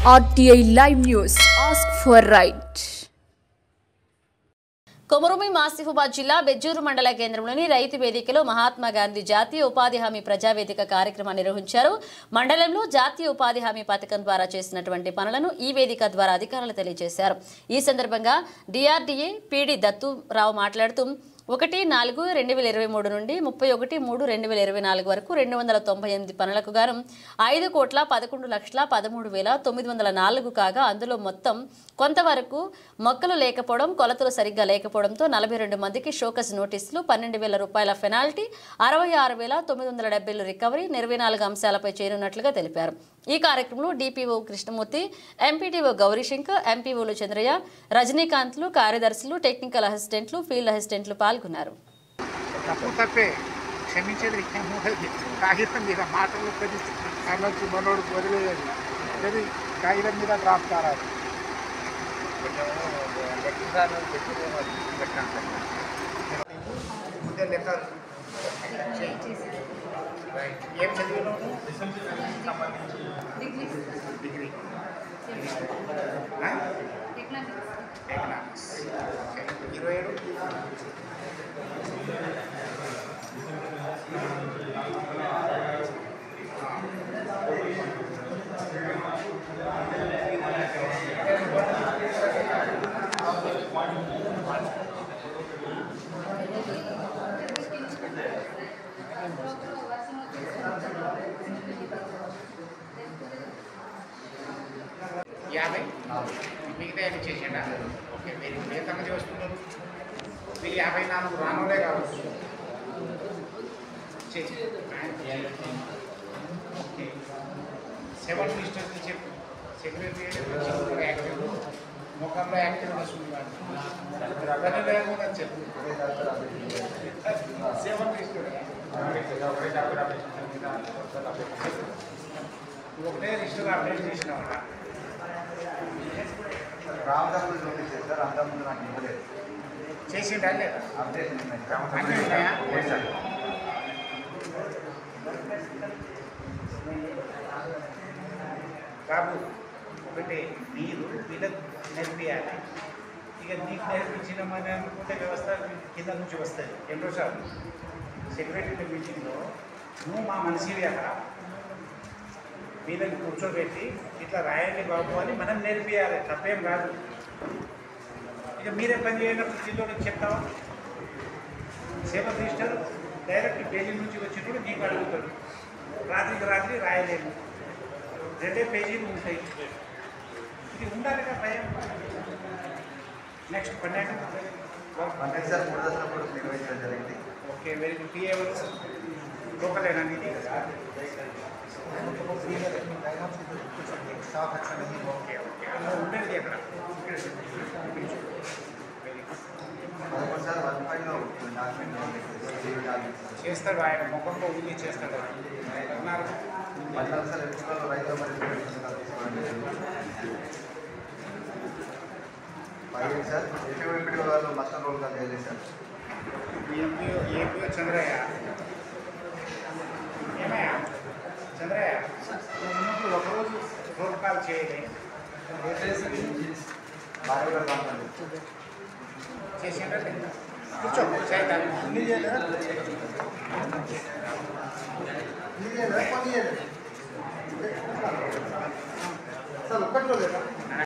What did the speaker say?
RTI Live News. Ask for right. కొమరమి Asifabad జిల్లా బెజ్జూరు మండల కేంద్రంలోని రైతు వేదికలో మహాత్మా గాంధీ జాతీయ ఉపాధి హామీ ప్రజావేదిక కార్యక్రమాన్ని నిర్వహించారు. మండలంలో జాతీయ ఉపాధి హామీ పథకం ద్వారా చేసినటువంటి పనులను ఈ వేదిక ద్వారా అధికారులు తెలియజేశారు. ఈ సందర్భంగా డిఆర్డీఏ పీడీ దత్తురావు మాట్లాడుతూ 1/4/2023 నుండి 31/3/2024 వరకు 298 పనులకు గాను 5,11,13,904 కాగా అందులో మొత్తం కొంతవరకు మొక్కలు లేకపోవడం, కొలతలు సరిగ్గా లేకపోవడంతో 42 మందికి షోకస్ నోటీసులు, 12,000 రూపాయల పెనాల్టీ, 66,970 రికవరీ, 24 అంశాలపై చేరున్నట్లుగా తెలిపారు. ఈ కార్యక్రమంలో డిపిఓ కృష్ణమూర్తి, ఎంపీడీఓ గౌరీశంకర్, ఎంపీఓలు చంద్రయ్య, రజనీకాంత్లు, కార్యదర్శులు, టెక్నికల్ అసిస్టెంట్లు, ఫీల్డ్ అసిస్టెంట్లు పాల్గొన్నారు. ఏం చదివినావు? Degree economics. 27 మిగతా ఏమి చేసేడా? ఓకే, మీరు మిగతా వస్తున్నారు. మీరు 54 రానులే కావచ్చు. ఓకే, 7 మినిస్టర్స్ చెప్పు. సెక్రటరీ యాక్టివ్, ముఖంలో యాక్టివ్ వస్తుంది. లేకుండా చెప్పు. 7 మినిస్టర్ ఒకటే రిజిస్టర్ అప్డేట్ చేసిన వాళ్ళ చేసిండా లేదా? బాబు, ఒకటి మీరు వీళ్ళకి నేర్పియాలి. ఇక నీకు నేర్పించినామని అనుకుంటే వ్యవస్థ కింద నుంచి వస్తుంది. రెండోసార్లు సెక్రటరీ మీటింగ్లో నువ్వు మా మనిషివి అక్కడ వీళ్ళని కూర్చోబెట్టి ఇట్లా రాయండి బాబు అని మనం నేర్పియాలి. తప్పేం కాదు. ఇక మీరే పని చేయనప్పుడు చిల్లోకి చెప్తావా? 7 మినిస్టర్ డైరెక్ట్ ఢిల్లీ నుంచి వచ్చినప్పుడు నీకు అడుగుతాడు. రాత్రికి రాత్రి రాయలేము, 2 పేజీలు ఉంటాయి. ఇది ఉండాలి కదా భయం. నెక్స్ట్ 12 సార్ 3 దశలప్పుడు నిర్వహించడం జరిగింది. Okay, very good. టీ ఎవరు లోకలేనా? ఇది ఓకే ఓకే, అలా ఉండేది అక్కడ. చేస్తాడు ఆయన, ముఖంలో ఊరి చేస్తాడు. సార్ ఎంపీఓ గారు మస్టర్ రోల్ కాదు సార్. ఎంపీఓ చంద్రయ్య. ఏమయ్యా చంద్రయ్య, ఉన్నప్పుడు ఒకరోజు రోల్ కాల్ చేయలే, చేసిండే కూర్చో. చేద్దాం. సార్ ఒక్కట్లో లేదా?